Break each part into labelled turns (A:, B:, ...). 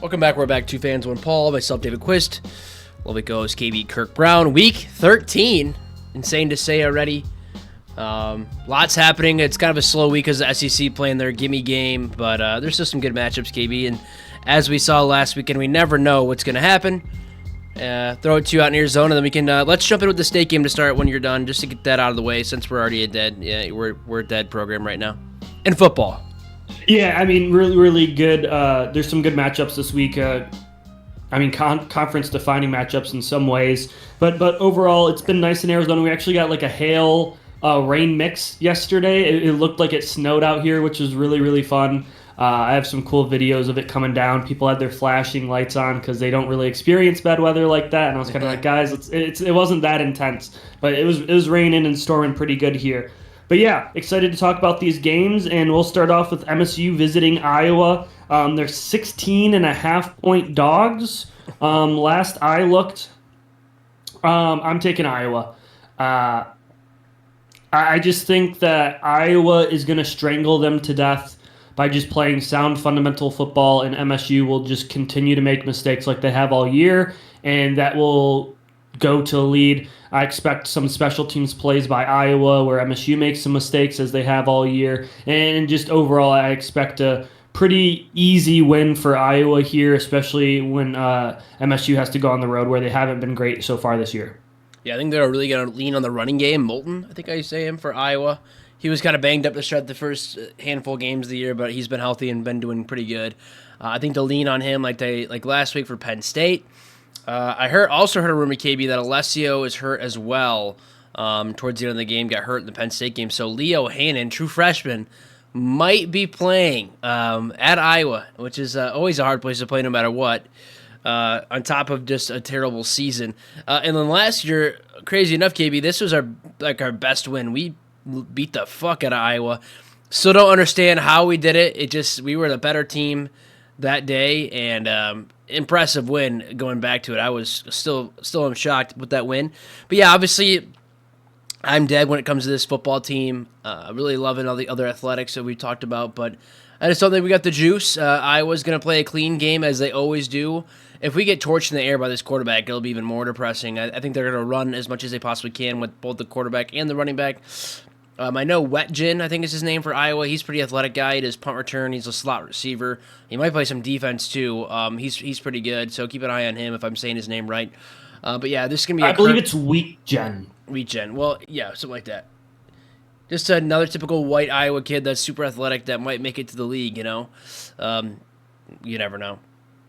A: Welcome back. We're back. Two fans, one Paul. Myself, David Quist. Lovely co-host KB Kirk Brown. Week 13. Insane to say already. Lots happening. It's kind of a slow week because the SEC playing their gimme game, but there's still some good matchups, KB. And as we saw last weekend, we never know what's going to happen. Throw it to you out in Arizona, then we can let's jump in with the state game to start when you're done, just to get that out of the way since we're already we're a dead program right now. And football.
B: Yeah, I mean, really good. There's some good matchups this week. Conference-defining matchups in some ways. But overall, it's been nice in Arizona. We actually got like a hail rain mix yesterday. It looked like it snowed out here, which was really, really fun. I have some cool videos of it coming down. People had their flashing lights on because they don't really experience bad weather like that. And I was kind of like, guys, it wasn't that intense. But it was raining and storming pretty good here. But yeah, excited to talk about these games, and we'll start off with MSU visiting Iowa. They're 16.5-point dogs. Last I looked, I'm taking Iowa. I just think that Iowa is going to strangle them to death by just playing sound fundamental football, and MSU will just continue to make mistakes like they have all year, and that will go to a lead. I expect some special teams plays by Iowa where MSU makes some mistakes as they have all year. And just overall, I expect a pretty easy win for Iowa here, especially when MSU has to go on the road where they haven't been great so far this year.
A: Yeah, I think they're really going to lean on the running game. Moulton, I think I say him, for Iowa. He was kind of banged up to start the first handful of games of the year, but he's been healthy and been doing pretty good. I think they'll lean on him like last week for Penn State. I also heard a rumor, KB, that Alessio is hurt as well. Towards the end of the game, got hurt in the Penn State game. So Leo Hannon, true freshman, might be playing at Iowa, which is always a hard place to play no matter what, on top of just a terrible season. And then last year, crazy enough, KB, this was our best win. We beat the fuck out of Iowa. Still don't understand how we did it. We were the better team that day, and impressive win going back to it. I was still am shocked with that win. But yeah, obviously I'm dead when it comes to this football team. Really loving all the other athletics that we talked about, but I just don't think we got the juice. Iowa's going to play a clean game as they always do. If we get torched in the air by this quarterback, it'll be even more depressing. I think they're going to run as much as they possibly can with both the quarterback and the running back. I know Wetjen, I think is his name for Iowa. He's a pretty athletic guy. He does punt return. He's a slot receiver. He might play some defense too. He's pretty good, so keep an eye on him if I'm saying his name right. But yeah, this is going to be
B: I believe it's Wheatjen.
A: Wheatjen. Well, yeah, something like that. Just another typical white Iowa kid that's super athletic that might make it to the league, you know. You never know.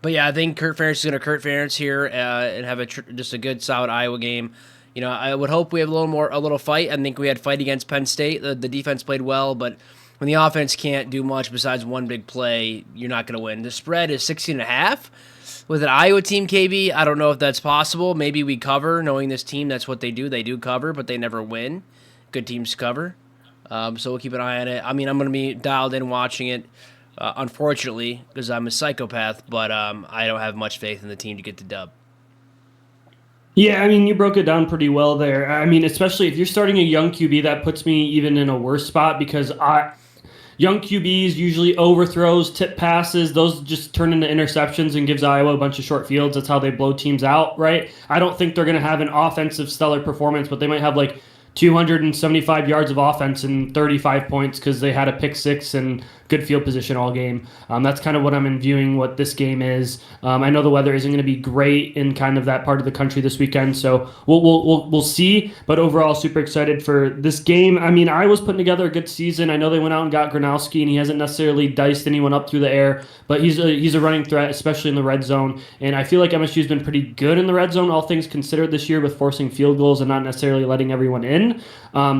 A: But yeah, I think Kurt Ferentz is going to Kurt Ferentz here and have just a good, solid Iowa game. You know, I would hope we have a little fight. I think we had fight against Penn State. The defense played well, but when the offense can't do much besides one big play, you're not going to win. The spread is 16.5. With an Iowa team, KB, I don't know if that's possible. Maybe we cover, knowing this team, that's what they do. They do cover, but they never win. Good teams cover. So we'll keep an eye on it. I mean, I'm going to be dialed in watching it, unfortunately, because I'm a psychopath, but I don't have much faith in the team to get the dub.
B: Yeah, I mean, you broke it down pretty well there. I mean, especially if you're starting a young QB, that puts me even in a worse spot because young QBs usually overthrows, tip passes. Those just turn into interceptions and gives Iowa a bunch of short fields. That's how they blow teams out, right? I don't think they're going to have an offensive stellar performance, but they might have like 275 yards of offense and 35 points because they had a pick six and good field position all game. That's kind of what I'm viewing what this game is. I know the weather isn't going to be great in kind of that part of the country this weekend, so we'll see. But overall, super excited for this game. I mean, Iowa's putting together a good season. I know they went out and got Gronowski, and he hasn't necessarily diced anyone up through the air, but he's a running threat, especially in the red zone. And I feel like MSU's been pretty good in the red zone, all things considered, this year with forcing field goals and not necessarily letting everyone in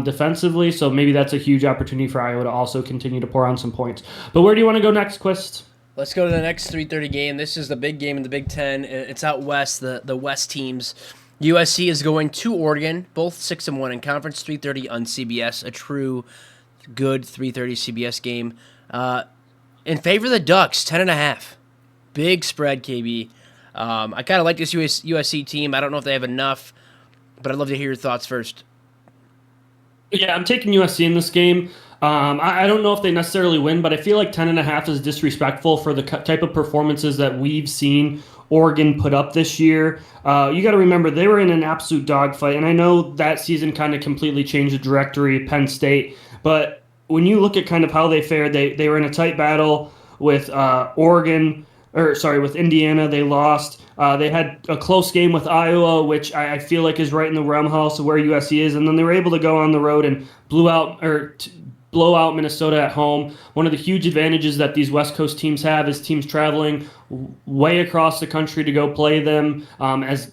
B: defensively. So maybe that's a huge opportunity for Iowa to also continue to pour on some points. But where do you want to go next, Quist?
A: Let's go to the next 3:30 game. This is the big game in the Big Ten. It's out west, the West teams. USC is going to Oregon, both 6-1 in conference, 3:30 on CBS, a true good 3:30 CBS game. In favor of the Ducks, 10.5. Big spread, KB. I kind of like this USC team. I don't know if they have enough, but I'd love to hear your thoughts first.
B: Yeah, I'm taking USC in this game. I don't know if they necessarily win, but I feel like 10.5 is disrespectful for the type of performances that we've seen Oregon put up this year. You got to remember they were in an absolute dogfight, and I know that season kind of completely changed the directory of Penn State. But when you look at kind of how they fared, they were in a tight battle with Oregon, or sorry, with Indiana. They lost. They had a close game with Iowa, which I feel like is right in the realm house of where USC is, and then they were able to go on the road and blow out Minnesota at home. One of the huge advantages that these West Coast teams have is teams traveling way across the country to go play them. As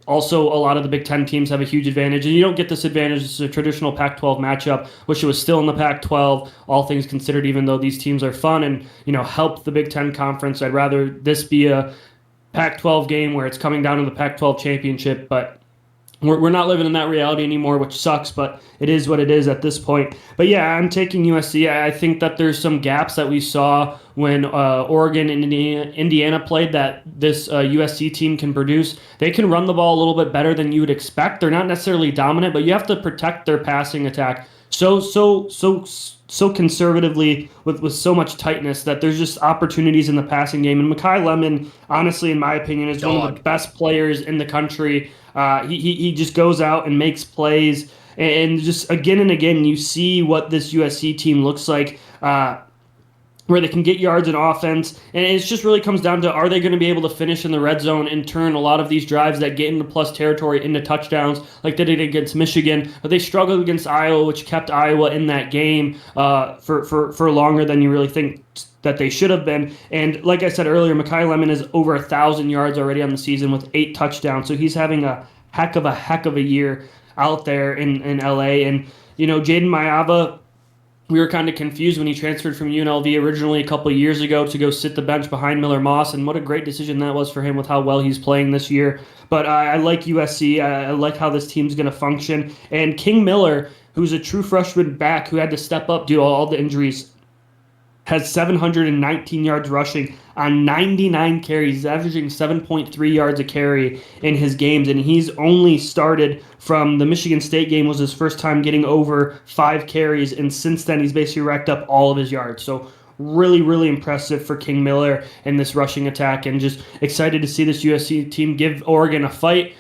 B: also a lot of the Big Ten teams have a huge advantage, and you don't get this advantage. It's a traditional Pac-12 matchup. Wish it was still in the Pac-12. All things considered, even though these teams are fun and help the Big Ten conference, I'd rather this be a Pac-12 game where it's coming down to the Pac-12 championship, but we're not living in that reality anymore, which sucks, but it is what it is at this point. But yeah, I'm taking USC. I think that there's some gaps that we saw when Oregon and Indiana played that this USC team can produce. They can run the ball a little bit better than you would expect. They're not necessarily dominant, but you have to protect their passing attack so conservatively with so much tightness that there's just opportunities in the passing game. And Mekhi Lemon, honestly, in my opinion, is one of the best players in the country. He just goes out and makes plays, and just again and again you see what this USC team looks like, where they can get yards in offense, and it just really comes down to, are they going to be able to finish in the red zone and turn a lot of these drives that get into plus territory into touchdowns like they did against Michigan. But they struggled against Iowa, which kept Iowa in that game for longer than you really think that they should have been. And like I said earlier, Mekhi Lemon is over 1,000 yards already on the season with 8 touchdowns. So he's having a heck of a year out there in LA. And Jaden Mayava, we were kind of confused when he transferred from UNLV originally a couple of years ago to go sit the bench behind Miller Moss, and what a great decision that was for him with how well he's playing this year. But I like USC. I like how this team's going to function. And King Miller, who's a true freshman back who had to step up due to all the injuries, has 719 yards rushing on 99 carries. He's averaging 7.3 yards a carry in his games, and he's only started from the Michigan State game, was his first time getting over 5 carries, and since then he's basically racked up all of his yards. So really, really impressive for King Miller in this rushing attack, and just excited to see this USC team give Oregon a fight.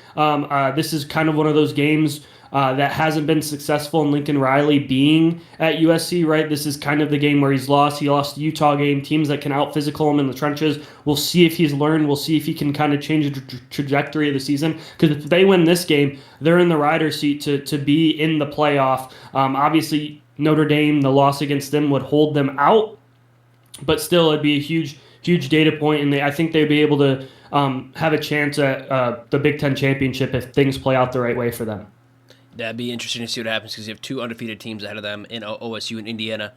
B: This is kind of one of those games that hasn't been successful in Lincoln Riley being at USC, right? This is kind of the game where he's lost. He lost the Utah game, teams that can out-physical him in the trenches. We'll see if he's learned. We'll see if he can kind of change the trajectory of the season. Because if they win this game, they're in the rider's seat to be in the playoff. Obviously, Notre Dame, the loss against them would hold them out. But still, it'd be a huge data point, and I think they'd be able to have a chance at the Big Ten championship if things play out the right way for them.
A: That'd be interesting to see what happens because you have 2 undefeated teams ahead of them in OSU and Indiana.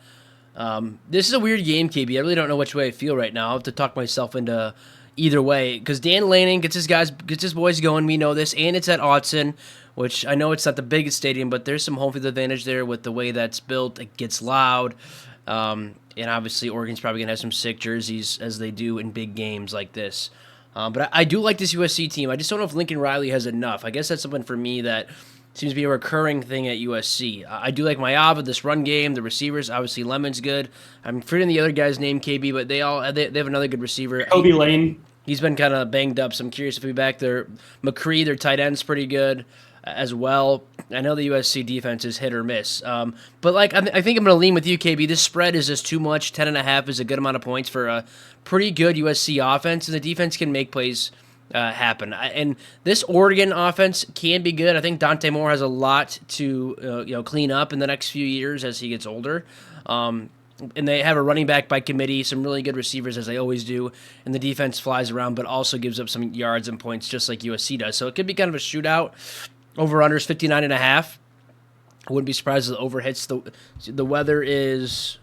A: This is a weird game, KB. I really don't know which way I feel right now. I have to talk myself into either way because Dan Lanning gets his boys going. We know this, and it's at Autzen, which I know it's not the biggest stadium, but there's some home field advantage there with the way that's built. It gets loud, and obviously Oregon's probably gonna have some sick jerseys as they do in big games like this. But I do like this USC team. I just don't know if Lincoln Riley has enough. I guess that's something for me that seems to be a recurring thing at USC. I do like Mayava, this run game, the receivers. Obviously, Lemon's good. I'm forgetting the other guy's name, KB, but they have another good receiver.
B: Kobe Lane.
A: He's been kind of banged up, so I'm curious if he'll be back there. McCree, their tight end's pretty good as well. I know the USC defense is hit or miss. But I think I'm going to lean with you, KB. This spread is just too much. 10.5 is a good amount of points for a pretty good USC offense, and the defense can make plays happen. And this Oregon offense can be good. I think Dante Moore has a lot to clean up in the next few years as he gets older. And they have a running back by committee, some really good receivers as they always do, and the defense flies around but also gives up some yards and points just like USC does. So it could be kind of a shootout. Over-under is 59.5. I wouldn't be surprised if the over hits. The weather is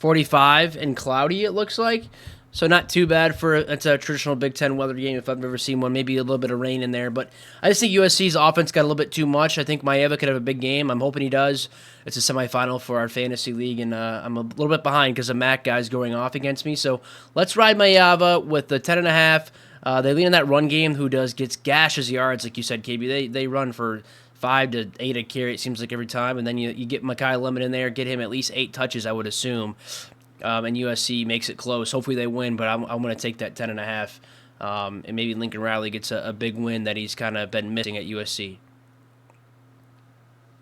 A: 45 and cloudy, it looks like. So not too bad it's a traditional Big Ten weather game if I've ever seen one. Maybe a little bit of rain in there. But I just think USC's offense got a little bit too much. I think Mayeva could have a big game. I'm hoping he does. It's a semifinal for our fantasy league, and I'm a little bit behind because the MAC guy's going off against me. So let's ride Mayeva with the 10.5. They lean on that run game gets gashes yards, like you said, KB. They run for 5 to 8 a carry, it seems like every time. And then you get Mekhi Lemon in there, get him at least 8 touches, I would assume. And USC makes it close. Hopefully they win, but I'm going to take that 10.5. And maybe Lincoln Riley gets a big win that he's kind of been missing at USC.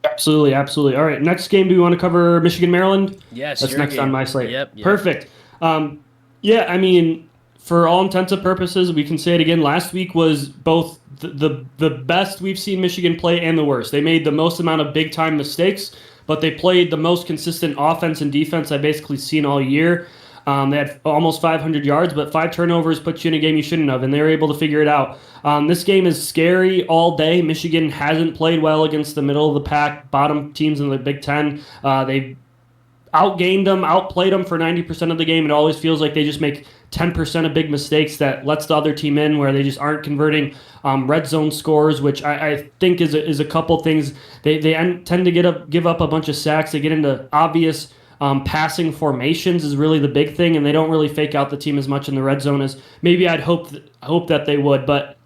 B: Absolutely, absolutely. All right, next game, do we want to cover Michigan, Maryland?
A: Yes,
B: that's next
A: game.
B: On my slate.
A: Yep.
B: Perfect. Yeah, I mean, for all intents and purposes, we can say it again. Last week was both the best we've seen Michigan play and the worst. They made the most amount of big time mistakes, but they played the most consistent offense and defense I've basically seen all year. They had almost 500 yards, but 5 turnovers put you in a game you shouldn't have, and they were able to figure it out. This game is scary all day. Michigan hasn't played well against the middle of the pack, bottom teams in the Big Ten. They outgained them, outplayed them for 90% of the game. It always feels like they just make 10% of big mistakes that lets the other team in, where they just aren't converting red zone scores, which I think is a couple things. They tend to give up a bunch of sacks. They get into obvious passing formations is really the big thing, and they don't really fake out the team as much in the red zone as maybe I'd hope that they would. But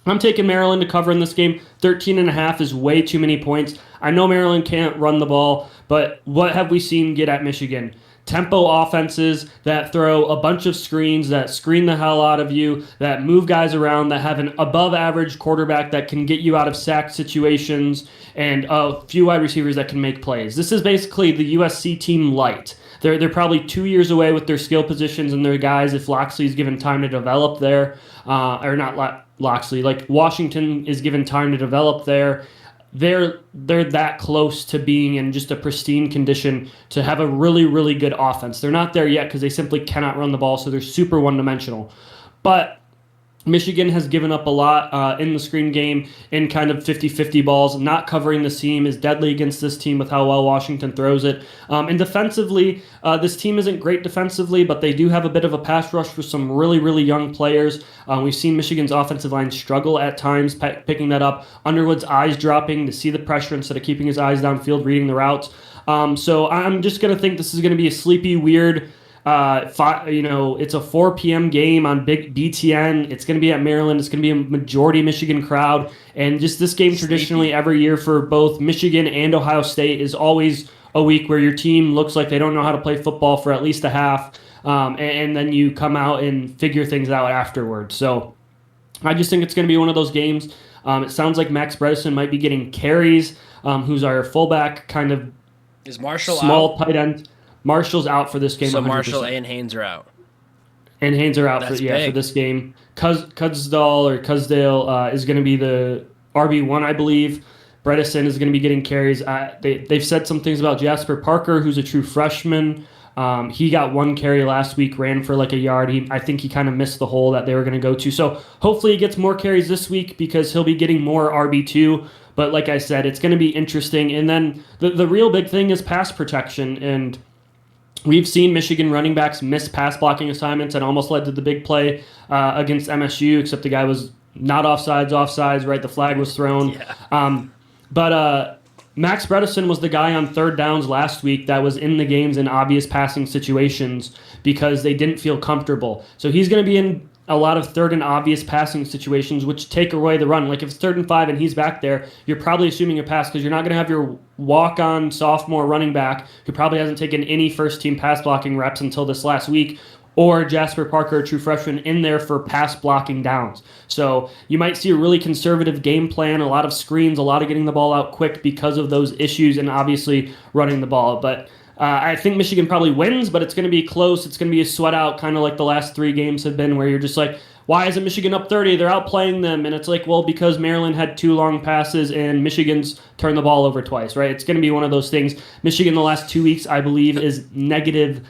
B: I'm taking Maryland to cover in this game. 13.5 is way too many points. I know Maryland can't run the ball, but what have we seen get at Michigan? Tempo offenses that throw a bunch of screens, that screen the hell out of you, that move guys around, that have an above-average quarterback that can get you out of sack situations, and a few wide receivers that can make plays. This is basically the USC team light. They're probably 2 years away with their skill positions and their guys if Loxley's given time to develop there. Or not Loxley, like Washington is given time to develop there. They're that close to being in just a pristine condition to have a really, really good offense. They're not there yet because they simply cannot run the ball, so they're super one-dimensional. But Michigan has given up a lot in the screen game in kind of 50-50 balls. Not covering the seam is deadly against this team with how well Washington throws it. And defensively, this team isn't great defensively, but they do have a bit of a pass rush for some really, really young players. We've seen Michigan's offensive line struggle at times, picking that up. Underwood's eyes dropping to see the pressure instead of keeping his eyes downfield, reading the routes. So I'm just going to think this is going to be a sleepy, weird, it's a 4 p.m. game on big BTN. It's going to be at Maryland. It's going to be a majority Michigan crowd. And just this game traditionally every year for both Michigan and Ohio State is always a week where your team looks like they don't know how to play football for at least a half. And then you come out and figure things out afterwards. So I just think it's going to be one of those games. It sounds like Max Bredesen might be getting carries, who's our fullback, kind of
A: is Marshall
B: small
A: out?
B: Tight end. Marshall's out for this game.
A: So
B: 100%.
A: Marshall and Haynes are out.
B: And Haynes are out for
A: big.
B: this game. Cudsdale is going to be the RB1, I believe. Bredesen is going to be getting carries. They've said some things about Jasper Parker, who's a true freshman. He got 1 carry last week, ran for like a yard. I think he kind of missed the hole that they were going to go to. So hopefully he gets more carries this week because he'll be getting more RB2. But like I said, it's going to be interesting. And then the real big thing is pass protection. And we've seen Michigan running backs miss pass blocking assignments and almost led to the big play against MSU, except the guy was not offsides, right? The flag was thrown.
A: Yeah.
B: But Max Bredesen was the guy on third downs last week that was in the games in obvious passing situations because they didn't feel comfortable. So he's going to be in a lot of third and obvious passing situations, which take away the run. Like if it's 3rd and 5 and he's back there, you're probably assuming a pass because you're not going to have your walk-on sophomore running back who probably hasn't taken any first-team pass blocking reps until this last week, or Jasper Parker, a true freshman, in there for pass blocking downs. So you might see a really conservative game plan, a lot of screens, a lot of getting the ball out quick because of those issues, and obviously running the ball. But I think Michigan probably wins, but it's going to be close. It's going to be a sweat out, kind of like the last 3 games have been, where you're just like, why isn't Michigan up 30? They're outplaying them. And it's like, well, because Maryland had 2 long passes and Michigan's turned the ball over twice, right? It's going to be one of those things. Michigan the last 2 weeks, I believe, is negative.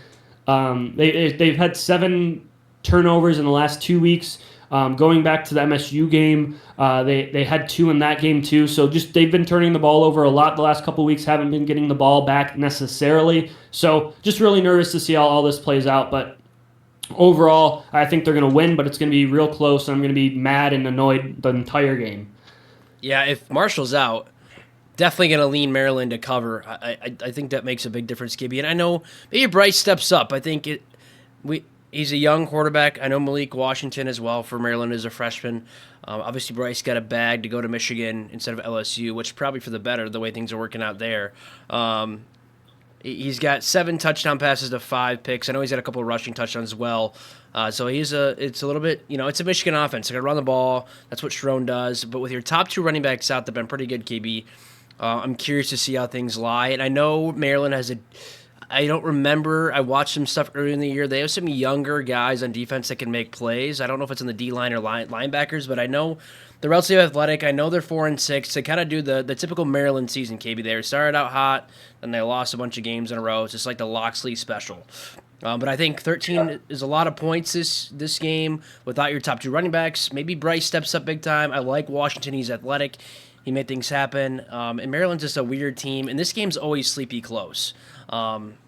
B: They've had 7 turnovers in the last 2 weeks. Going back to the MSU game, they had 2 in that game too. So just they've been turning the ball over a lot the last couple of weeks, haven't been getting the ball back necessarily. So just really nervous to see how all this plays out. But overall, I think they're going to win, but it's going to be real close. I'm going to be mad and annoyed the entire game.
A: Yeah, if Marshall's out, definitely going to lean Maryland to cover. I think that makes a big difference, Gibby. And I know maybe Bryce steps up. I think He's a young quarterback. I know Malik Washington as well for Maryland is a freshman. Obviously, Bryce got a bag to go to Michigan instead of LSU, which probably for the better, the way things are working out there. He's got 7 touchdown passes to 5 picks. I know he's got a couple of rushing touchdowns as well. So it's a little bit, it's a Michigan offense. They're going to run the ball. That's what Strone does. But with your top 2 running backs out, they've been pretty good, KB. I'm curious to see how things lie. And I know Maryland has I don't remember. I watched some stuff earlier in the year. They have some younger guys on defense that can make plays. I don't know if it's in the D-line or linebackers, but I know they're relatively athletic. I know they're 4-6. They kind of do the typical Maryland season, KB. They started out hot, then they lost a bunch of games in a row. It's just like the Loxley special. But I think 13 is a lot of points this game without your top 2 running backs. Maybe Bryce steps up big time. I like Washington. He's athletic. He made things happen. And Maryland's just a weird team. And this game's always sleepy close.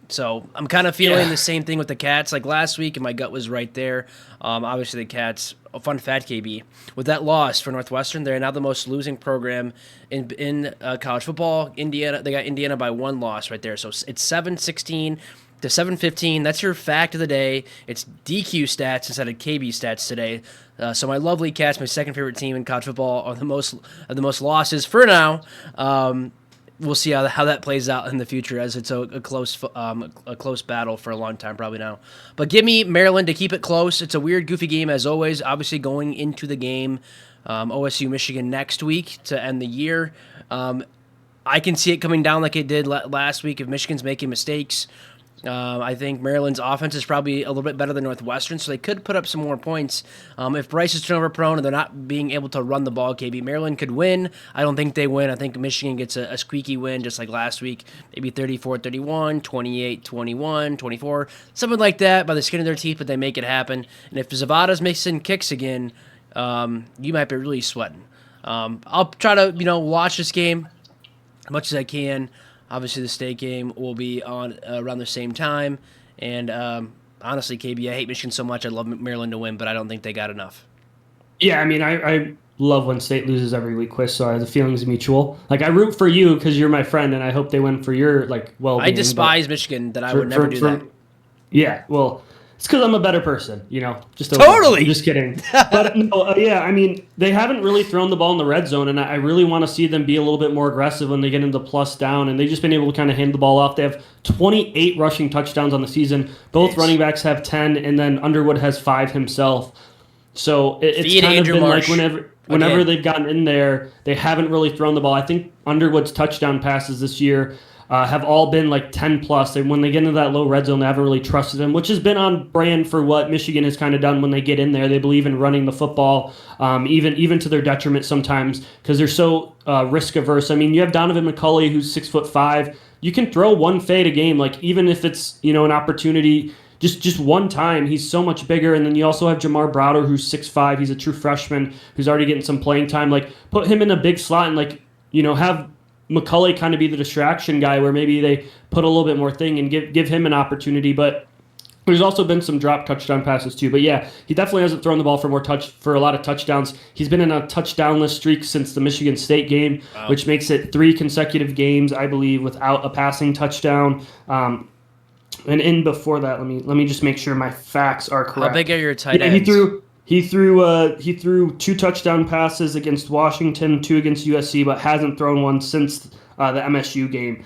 A: So I'm kind of feeling the same thing with the Cats like last week, and my gut was right there. Obviously, the Cats, a fun fact, KB, with that loss for Northwestern, they're now the most losing program in college football. Indiana, they got Indiana by 1 loss right there. So it's 7-16 to 7-15. That's your fact of the day. It's DQ stats instead of KB stats today. So my lovely Cats, my second favorite team in college football, are the most losses for now. We'll see how that plays out in the future, as it's a close battle for a long time probably now. But give me Maryland to keep it close. It's a weird, goofy game as always. Obviously going into the game, OSU Michigan next week to end the year. I can see it coming down like it did last week if Michigan's making mistakes. I think Maryland's offense is probably a little bit better than Northwestern, so they could put up some more points. If Bryce is turnover prone and they're not being able to run the ball, KB, Maryland could win. I don't think they win. I think Michigan gets a squeaky win just like last week, maybe 34-31, 28-21, 24, something like that by the skin of their teeth, but they make it happen. And if Zavada's missing kicks again, you might be really sweating. I'll try to watch this game as much as I can. Obviously, the state game will be on around the same time. And honestly, KB, I hate Michigan so much. I'd love Maryland to win, but I don't think they got enough.
B: Yeah, I mean, I love when state loses every week, Chris, so the feeling's mutual. Like, I root for you because you're my friend, and I hope they win for your, well-being.
A: I despise Michigan that I would never do that.
B: Yeah, well, it's because I'm a better person, Just
A: totally.
B: I'm just kidding. But no, yeah, I mean, they haven't really thrown the ball in the red zone, and I really want to see them be a little bit more aggressive when they get into plus down, and they've just been able to kind of hand the ball off. They have 28 rushing touchdowns on the season. Both running backs have 10, and then Underwood has 5 himself. So it's kind of been Marsh. Like whenever they've gotten in there, they haven't really thrown the ball. I think Underwood's touchdown passes this year have all been like 10 plus. And when they get into that low red zone, they haven't really trusted him, which has been on brand for what Michigan has kind of done when they get in there. They believe in running the football, even to their detriment sometimes because they're so risk averse. I mean, you have Donovan McCulley, who's 6'5". You can throw one fade a game, like even if it's an opportunity. Just one time, he's so much bigger. And then you also have Jamar Browder, who's 6'5". He's a true freshman who's already getting some playing time. Like, put him in a big slot and, have McCulley kind of be the distraction guy where maybe they put a little bit more thing and give him an opportunity. But there's also been some drop touchdown passes too. But yeah, he definitely hasn't thrown the ball for a lot of touchdowns. He's been in a touchdownless streak since the Michigan State game, which makes it 3 consecutive games, I believe, without a passing touchdown. And in before that, let me just make sure my facts are correct.
A: How big are your tight ends?
B: He threw 2 touchdown passes against Washington, 2 against USC, but hasn't thrown one since the MSU game.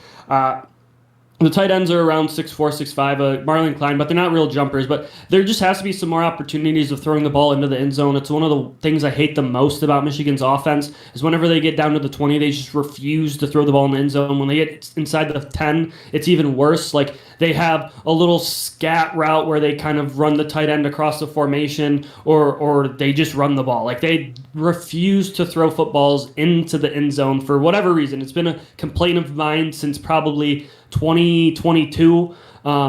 B: The tight ends are around 6'4", 6'5", Marlon Klein, but they're not real jumpers. But there just has to be some more opportunities of throwing the ball into the end zone. It's one of the things I hate the most about Michigan's offense is whenever they get down to the 20, they just refuse to throw the ball in the end zone. When they get inside the 10, it's even worse. Like, they have a little scat route where they kind of run the tight end across the formation, or they just run the ball. Like, they refuse to throw footballs into the end zone for whatever reason. It's been a complaint of mine since probably 2022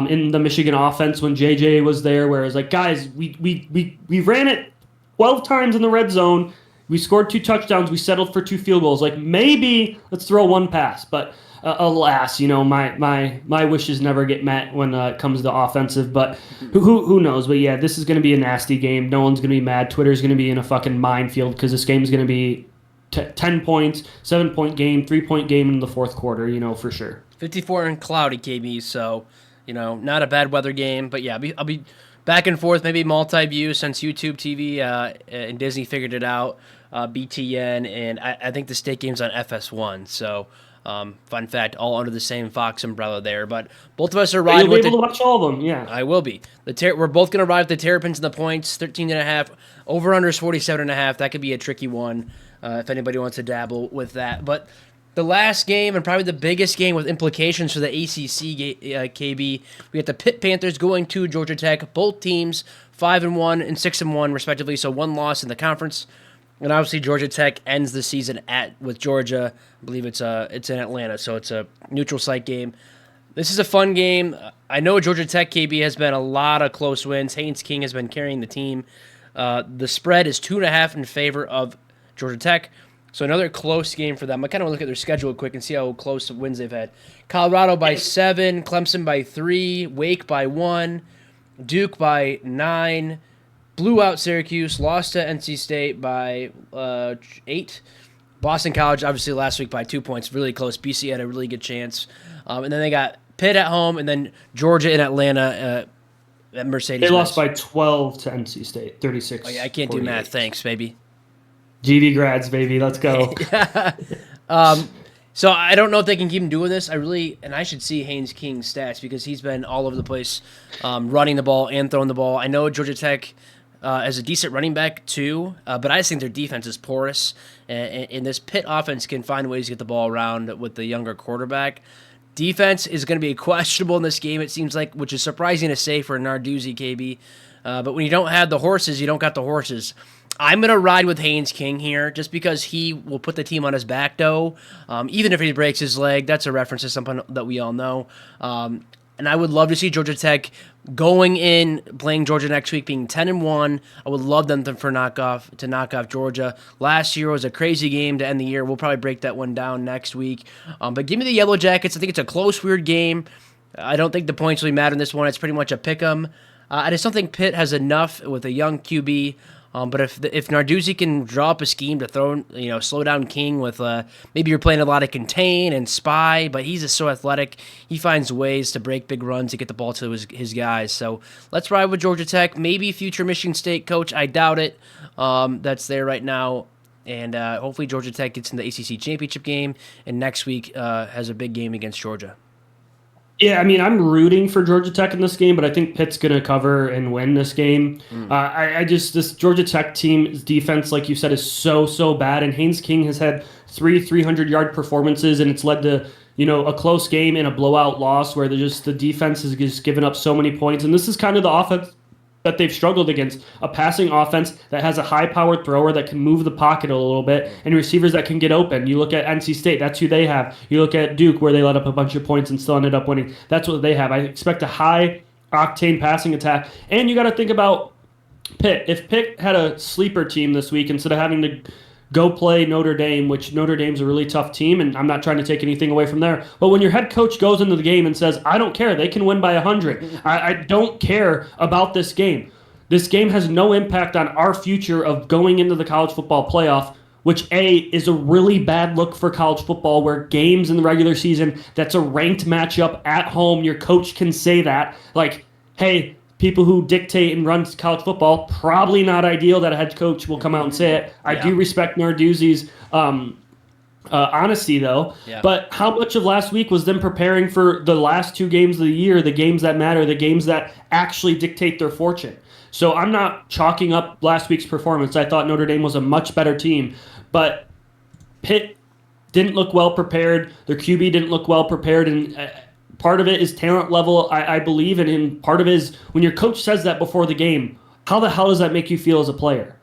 B: in the Michigan offense when JJ was there, where it's like, guys, we ran it 12 times in the red zone. We scored 2 touchdowns. We settled for 2 field goals. Like, maybe let's throw 1 pass. But alas, my wishes never get met when it comes to offensive. But who knows? But yeah, this is going to be a nasty game. No one's going to be mad. Twitter's going to be in a fucking minefield because this game is going to be 10 points, 7-point game, 3-point game in the fourth quarter, for sure.
A: 54 and cloudy, KB, so, not a bad weather game. But yeah, I'll be back and forth, maybe multi-view since YouTube TV and Disney figured it out. BTN, and I think the state game's on FS1. So, fun fact, all under the same Fox umbrella there. But both of us are riding with
B: You'll be able to watch all of them, yeah.
A: I will be. We're both going to ride with the Terrapins and the points, 13.5. Over-under is 47.5. That could be a tricky one if anybody wants to dabble with that. But the last game, and probably the biggest game with implications for the ACC, KB, we got the Pitt Panthers going to Georgia Tech. Both teams 5-1 and 6-1, respectively, so one loss in the conference. And obviously, Georgia Tech ends the season with Georgia. I believe it's in Atlanta, so it's a neutral site game. This is a fun game. I know Georgia Tech, KB, has been a lot of close wins. Haynes King has been carrying the team. The spread is 2.5 in favor of Georgia Tech, so another close game for them. I kind of want to look at their schedule quick and see how close wins they've had. Colorado by 7, Clemson by 3, Wake by 1, Duke by 9, blew out Syracuse, lost to NC State by 8. Boston College, obviously, last week by 2 points, really close. BC had a really good chance. And then they got Pitt at home, and then Georgia and Atlanta at Mercedes.
B: They lost by 12 to NC State, 36.
A: Oh, yeah, I can't do math. Thanks, baby.
B: GV grads, baby. Let's go.
A: So I don't know if they can keep him doing this. I should see Haynes King's stats because he's been all over the place running the ball and throwing the ball. I know Georgia Tech as a decent running back too, but I just think their defense is porous, and this Pitt offense can find ways to get the ball around with the younger quarterback. Defense is going to be questionable in this game, it seems like, which is surprising to say for Narduzzi, KB. But when you don't have the horses, you don't got the horses. I'm going to ride with Haynes King here just because he will put the team on his back, though. Even if he breaks his leg, that's a reference to something that we all know. And I would love to see Georgia Tech going in, playing Georgia next week, being 10-1. I would love them to knock off Georgia. Last year was a crazy game to end the year. We'll probably break that one down next week. But give me the Yellow Jackets. I think it's a close, weird game. I don't think the points really matter in this one. It's pretty much a pick 'em. I just don't think Pitt has enough with a young QB. But if Narduzzi can draw up a scheme to slow down King with maybe you're playing a lot of contain and spy, but he's just so athletic. He finds ways to break big runs to get the ball to his guys. So let's ride with Georgia Tech. Maybe future Michigan State coach. I doubt it. That's there right now. And hopefully Georgia Tech gets in the ACC championship game and next week has a big game against Georgia.
B: Yeah, I mean, I'm rooting for Georgia Tech in this game, but I think Pitt's going to cover and win this game. This Georgia Tech team's defense, like you said, is so bad, and Haynes King has had 300-yard performances, and it's led to a close game and a blowout loss where the defense has just given up so many points, and this is kind of the offense that they've struggled against, a passing offense that has a high-powered thrower that can move the pocket a little bit, and receivers that can get open. You look at NC State, that's who they have. You look at Duke, where they let up a bunch of points and still ended up winning. That's what they have. I expect a high-octane passing attack. And you got to think about Pitt. If Pitt had a sleeper team this week, instead of having to go play Notre Dame, which Notre Dame's a really tough team, and I'm not trying to take anything away from there. But when your head coach goes into the game and says, I don't care, they can win by 100. I don't care about this game. This game has no impact on our future of going into the college football playoff, which, A, is a really bad look for college football, where games in the regular season, that's a ranked matchup at home, your coach can say that. Like, hey, people who dictate and run college football, probably not ideal that a head coach will come out and say it. I do respect Narduzzi's honesty, though. Yeah. But how much of last week was them preparing for the last 2 games of the year, the games that matter, the games that actually dictate their fortune? So I'm not chalking up last week's performance. I thought Notre Dame was a much better team. But Pitt didn't look well prepared. Their QB didn't look well prepared. And part of it is talent level, I believe, and part of it is when your coach says that before the game, how the hell does that make you feel as a player?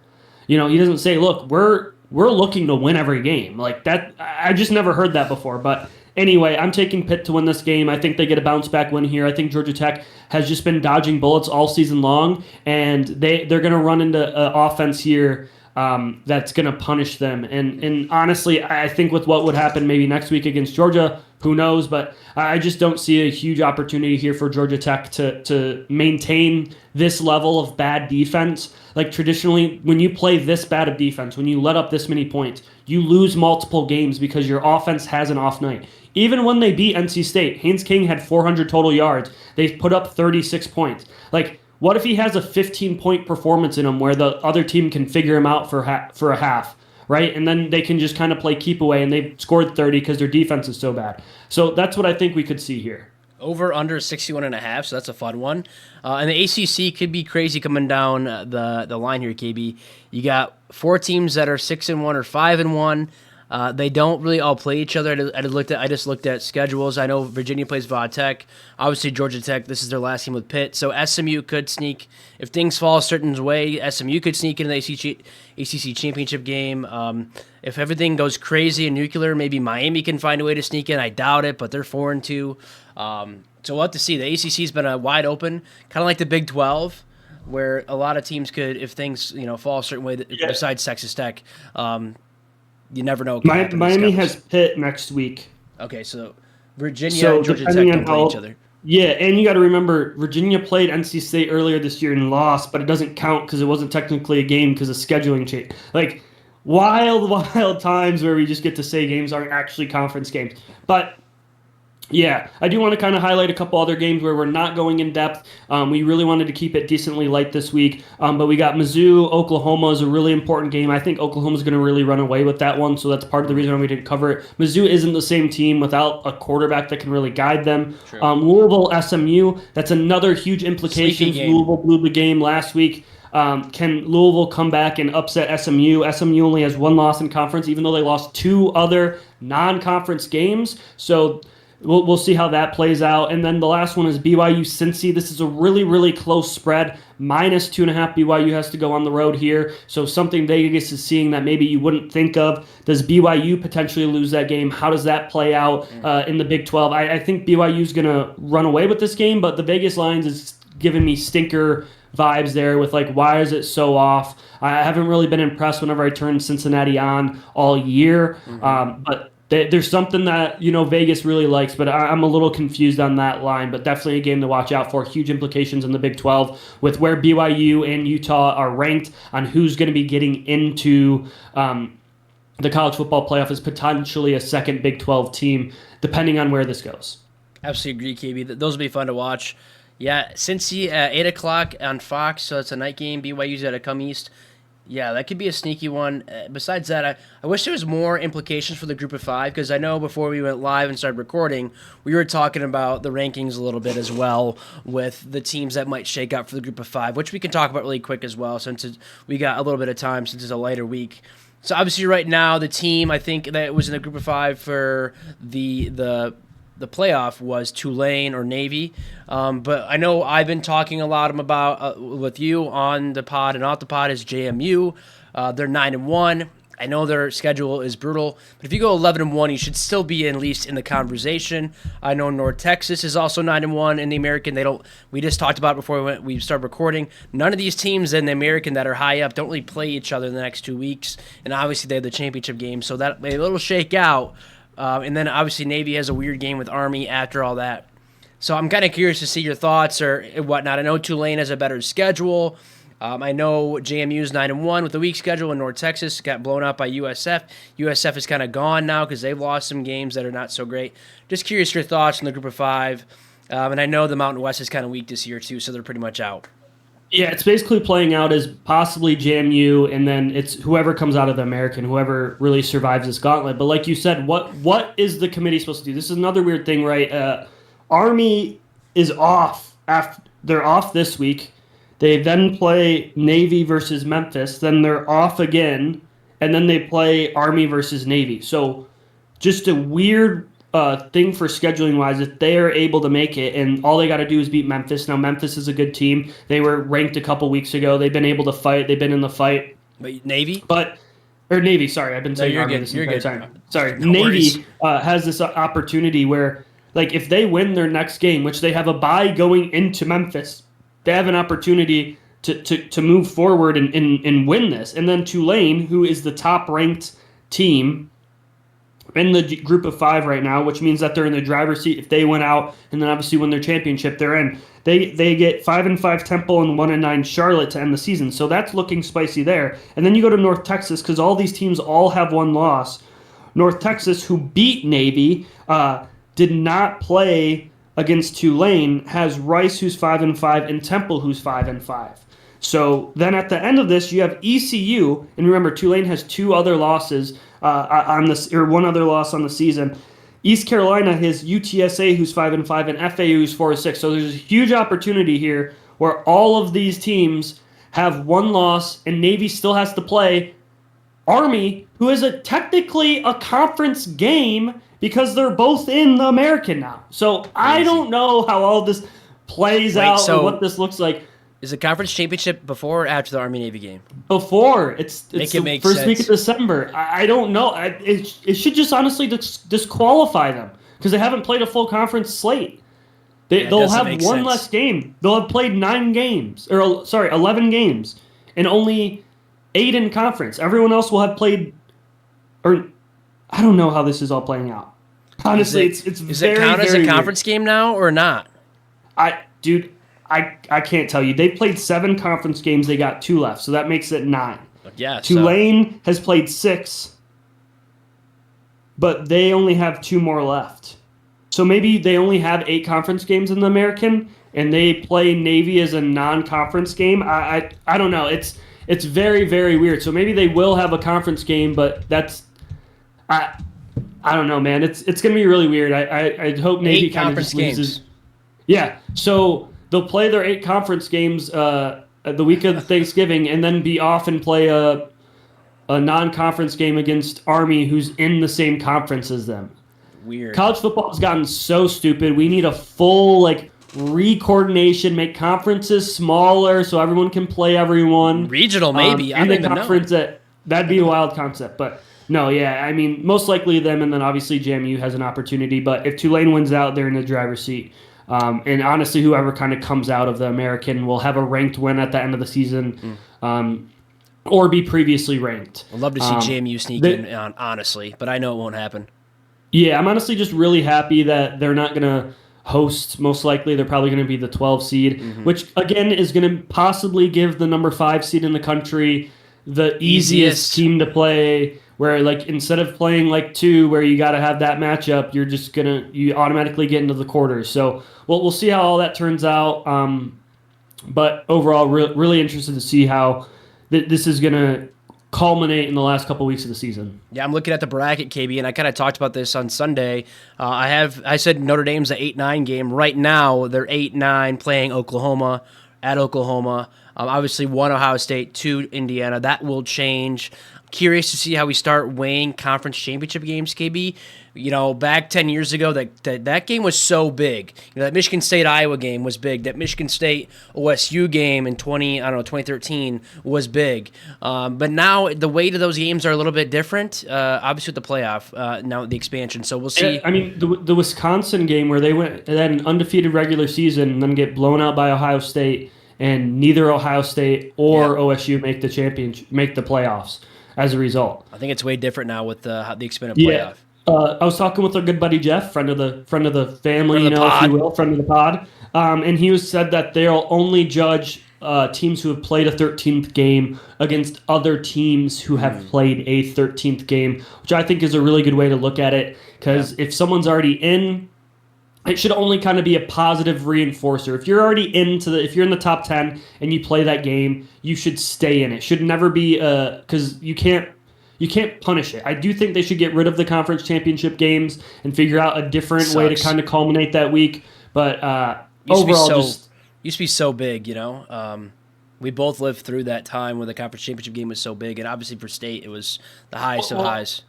B: He doesn't say, look, we're looking to win every game. Like that, I just never heard that before. But anyway, I'm taking Pitt to win this game. I think they get a bounce-back win here. I think Georgia Tech has just been dodging bullets all season long, and they're going to run into offense here that's going to punish them. And honestly, I think with what would happen maybe next week against Georgia, who knows? But I just don't see a huge opportunity here for Georgia Tech to maintain this level of bad defense. Like traditionally, when you play this bad of defense, when you let up this many points, you lose multiple games because your offense has an off night. Even when they beat NC State, Haynes King had 400 total yards. They put up 36 points. Like, What if he has a 15-point performance in him where the other team can figure him out for a half, right? And then they can just kind of play keep away, and they've scored 30 because their defense is so bad. So that's what I think we could see here.
A: Over under 61.5, so that's a fun one. And the ACC could be crazy coming down the line here, KB. You got 4 teams that are 6-1 or 5-1. They don't really all play each other. I just looked at schedules. I know Virginia plays Va Tech. Obviously, Georgia Tech, this is their last game with Pitt. So SMU could sneak. If things fall a certain way, SMU could sneak into the ACC championship game. If everything goes crazy and nuclear, maybe Miami can find a way to sneak in. I doubt it, but they're 4-2. So we'll have to see. The ACC's been a wide open, kind of like the Big 12, where a lot of teams could, if things fall a certain way, besides Texas Tech, you never know.
B: Miami has Pitt next week.
A: Okay, so Virginia and Georgia Tech don't play each other.
B: Yeah, and you got to remember, Virginia played NC State earlier this year and lost, but it doesn't count because it wasn't technically a game because of scheduling change. Like, wild times where we just get to say games aren't actually conference games. But yeah, I do want to kind of highlight a couple other games where we're not going in depth. We really wanted to keep it decently light this week, but we got Mizzou, Oklahoma is a really important game. I think Oklahoma's going to really run away with that one, so that's part of the reason why we didn't cover it. Mizzou isn't the same team without a quarterback that can really guide them. Louisville, SMU, that's another huge implication. Louisville blew the game last week. Can Louisville come back and upset SMU? SMU only has 1 loss in conference, even though they lost 2 other non-conference games. So we'll see how that plays out. And then the last one is BYU Cincy. This is a really close spread. -2.5. BYU has to go on the road here. So something Vegas is seeing that maybe you wouldn't think of. Does BYU potentially lose that game? How does that play out in the Big 12? I think BYU is going to run away with this game, but the Vegas lines is giving me stinker vibes there with like, why is it so off? I haven't really been impressed whenever I turn Cincinnati on all year. But there's something that Vegas really likes, but I'm a little confused on that line. But definitely a game to watch out for. Huge implications in the Big 12 with where BYU and Utah are ranked on who's going to be getting into the college football playoff as potentially a second Big 12 team, depending on where this goes.
A: Absolutely agree, KB. Those will be fun to watch. Yeah, Cincy at 8 o'clock on Fox, so it's a night game. BYU's got to come east. Yeah, that could be a sneaky one. Besides that, I wish there was more implications for the group of 5, because I know before we went live and started recording, we were talking about the rankings a little bit as well with the teams that might shake out for the group of 5, which we can talk about really quick as well since we got a little bit of time since it's a lighter week. So obviously right now the team I think that was in the group of 5 for the playoff was Tulane or Navy. But I know I've been talking a lot about with you on the pod and off the pod is JMU. They're 9-1. I know their schedule is brutal, but if you go 11-1, you should still be at least in the conversation. I know North Texas is also 9-1 in the American. We just talked about it before we started recording. None of these teams in the American that are high up don't really play each other in the next 2 weeks, and obviously they have the championship game, so that a little shake out. And then obviously Navy has a weird game with Army after all that. So I'm kind of curious to see your thoughts or whatnot. I know Tulane has a better schedule. I know JMU's 9-1 with a weak schedule, and North Texas got blown out by USF. USF is kind of gone now because they've lost some games that are not so great. Just curious your thoughts on the group of 5. And I know the Mountain West is kind of weak this year too, so they're pretty much out.
B: Yeah, it's basically playing out as possibly JMU, and then it's whoever comes out of the American, whoever really survives this gauntlet. But like you said, what is the committee supposed to do? This is another weird thing, right? Army is off. They're off this week. They then play Navy versus Memphis. Then they're off again, and then they play Army versus Navy. So just a weird thing for scheduling wise if they are able to make it, and all they got to do is beat Memphis. Now Memphis is a good team. They were ranked a couple weeks ago. They've been able to fight. They've been in the fight.
A: But Navy?
B: Navy, sorry. I've been saying Army this entire time. Sorry.
A: No
B: Navy has this opportunity where, like, if they win their next game, which they have a bye going into Memphis, they have an opportunity to move forward and win this. And then Tulane, who is the top ranked team in the group of 5 right now, which means that they're in the driver's seat if they win out, and then obviously win their championship, they're in. They get 5-5 Temple and 1-9 Charlotte to end the season, so that's looking spicy there. And then you go to North Texas because all these teams all have 1 loss. North Texas, who beat Navy, did not play against Tulane has Rice, who's 5-5, and Temple, who's 5-5. So then at the end of this, you have ECU, and remember Tulane has two other losses on this, or one other loss on the season. East Carolina has UTSA, who's 5-5, and FAU, who's 4-6. So there's a huge opportunity here where all of these teams have one loss, and Navy still has to play Army, who is technically a conference game because they're both in the American now. So I don't know how all this plays out or what this looks like.
A: Is the conference championship before or after the Army-Navy game?
B: Before. It's the first week of December. I don't know. It should just honestly disqualify them because they haven't played a full conference slate. They'll have one less game. They'll have played 11 games, and only 8 in conference. Everyone else will have played, or I don't know how this is all playing out. Honestly, it's very,
A: does it count as a conference game now or not?
B: I can't tell you. They played 7 conference games. They got 2 left, so that makes it 9.
A: Yeah.
B: Tulane has played 6, but they only have 2 more left. So maybe they only have 8 conference games in the American, and they play Navy as a non-conference game. I don't know. It's very, very weird. So maybe they will have a conference game, but that's I don't know, man. It's going to be really weird. I hope Navy kind of just loses. Yeah. So they'll play their 8 conference games the week of Thanksgiving, and then be off and play a non-conference game against Army, who's in the same conference as them.
A: Weird.
B: College football has gotten so stupid. We need a full re-coordination, make conferences smaller so everyone can play everyone.
A: Regional, maybe. I don't even know.
B: That'd be a wild concept. But no, yeah, I mean, most likely them, and then obviously JMU has an opportunity. But if Tulane wins out, they're in the driver's seat. And honestly, whoever kind of comes out of the American will have a ranked win at the end of the season, or be previously ranked.
A: I'd love to see JMU sneak in, honestly, but I know it won't happen.
B: Yeah, I'm honestly just really happy that they're not going to host. Most likely, they're probably going to be the 12 seed, which, again, is going to possibly give the number 5 seed in the country the easiest team to play, where, instead of playing 2, where you got to have that matchup, you automatically get into the quarters. So we'll see how all that turns out. But overall, really interested to see how this is going to culminate in the last couple weeks of the season.
A: Yeah, I'm looking at the bracket, KB, and I kind of talked about this on Sunday. I said Notre Dame's an 8-9 game. Right now, they're 8-9 playing Oklahoma at Oklahoma. Obviously, 1 Ohio State, 2 Indiana. That will change. Curious to see how we start weighing conference championship games, KB. Back 10 years ago, that game was so big. That Michigan State-Iowa game was big. That Michigan State-OSU game in 2013 was big. But now the weight of those games are a little bit different, obviously with the playoff, now the expansion. So we'll see.
B: Yeah, I mean, the Wisconsin game where they had an undefeated regular season and then get blown out by Ohio State, and neither Ohio State or OSU make the playoffs as a result.
A: I think it's way different now with the expanded playoff.
B: I was talking with our good buddy Jeff, friend of the family, if you will, friend of the pod, and he said that they'll only judge teams who have played a 13th game against other teams who have played a 13th game, which I think is a really good way to look at it, because if someone's already in, it should only kind of be a positive reinforcer. If you're already if you're in the top 10 and you play that game, you should stay in it. Should never be because you can't punish it. I do think they should get rid of the conference championship games and figure out a different way to kind of culminate that week. But overall,
A: used to be so big, we both lived through that time where the conference championship game was so big, and obviously for state it was the highest of highs.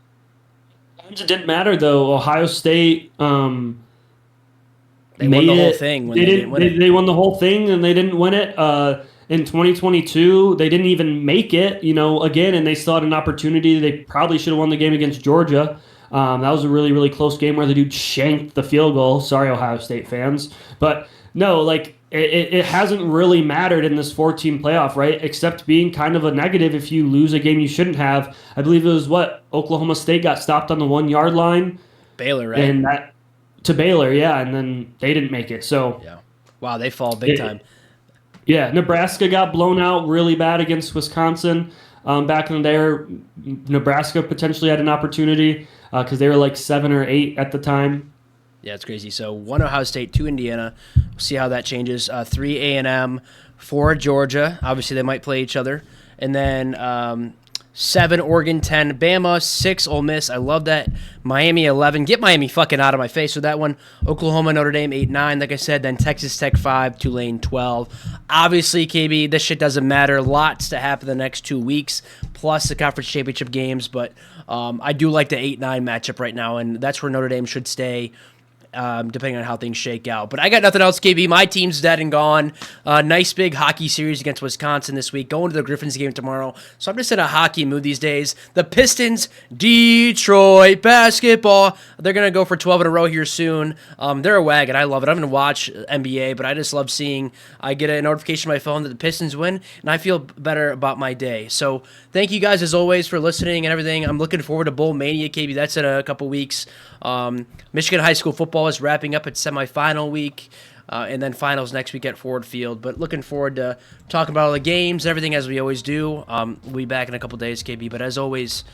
B: It didn't matter though. Ohio State.
A: They won the whole thing when they didn't win it.
B: They won the whole thing and they didn't win it. In 2022, they didn't even make it, again, and they still had an opportunity. They probably should have won the game against Georgia. That was a really, really close game where the dude shanked the field goal. Sorry, Ohio State fans. But no, it hasn't really mattered in this 4-team playoff, right? Except being kind of a negative if you lose a game you shouldn't have. I believe it was Oklahoma State got stopped on the 1-yard line.
A: Baylor, right?
B: And to Baylor, yeah, and then they didn't make it. So
A: yeah, wow, they fall big time.
B: Yeah, Nebraska got blown out really bad against Wisconsin back in there. Nebraska potentially had an opportunity because they were 7 or 8 at the time.
A: Yeah, it's crazy. So 1 Ohio State, 2 Indiana. We'll see how that changes. 3 A&M, 4 Georgia. Obviously, they might play each other. And then 7 Oregon, 10 Bama, 6 Ole Miss. I love that. Miami 11. Get Miami fucking out of my face with that one. Oklahoma, Notre Dame 8-9. Like I said, then Texas Tech 5, Tulane 12. Obviously, KB, this shit doesn't matter. Lots to happen the next 2 weeks, plus the conference championship games. But I do like the 8-9 matchup right now, and that's where Notre Dame should stay. Depending on how things shake out. But I got nothing else, KB. My team's dead and gone. Nice big hockey series against Wisconsin this week. Going to the Griffins game tomorrow. So I'm just in a hockey mood these days. The Pistons, Detroit basketball. They're going to go for 12 in a row here soon. They're a wagon. I love it. I'm going to watch NBA, but I just love seeing I get a notification on my phone that the Pistons win, and I feel better about my day. So thank you guys, as always, for listening and everything. I'm looking forward to Bowl Mania, KB. That's in a couple weeks. Michigan high school football is wrapping up its semifinal week, and then finals next week at Ford Field. But looking forward to talking about all the games, everything as we always do. We'll be back in a couple days, KB. But as always,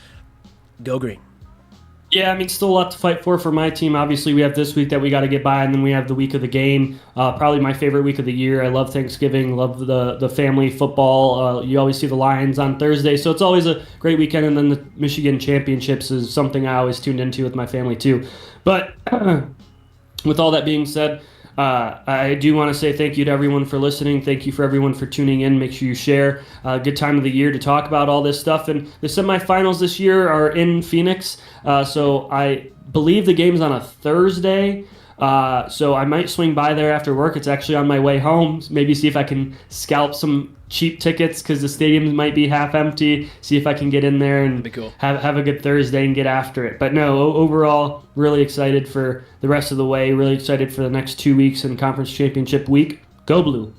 A: go green.
B: Yeah, I mean, still a lot to fight for my team. Obviously, we have this week that we got to get by, and then we have the week of the game. Probably my favorite week of the year. I love Thanksgiving, love the family football. You always see the Lions on Thursday, so it's always a great weekend. And then the Michigan Championships is something I always tuned into with my family too. But with all that being said, I do want to say thank you to everyone for listening. Thank you for everyone for tuning in. Make sure you share. Good time of the year to talk about all this stuff. And the semifinals this year are in Phoenix. So I believe the game's on a Thursday. So I might swing by there after work. It's actually on my way home. Maybe see if I can scalp some cheap tickets because the stadiums might be half empty. See if I can get in there and
A: cool.
B: have a good Thursday and get after it. But no, overall, really excited for the rest of the way. Really excited for the next 2 weeks in Conference Championship week. Go Blue.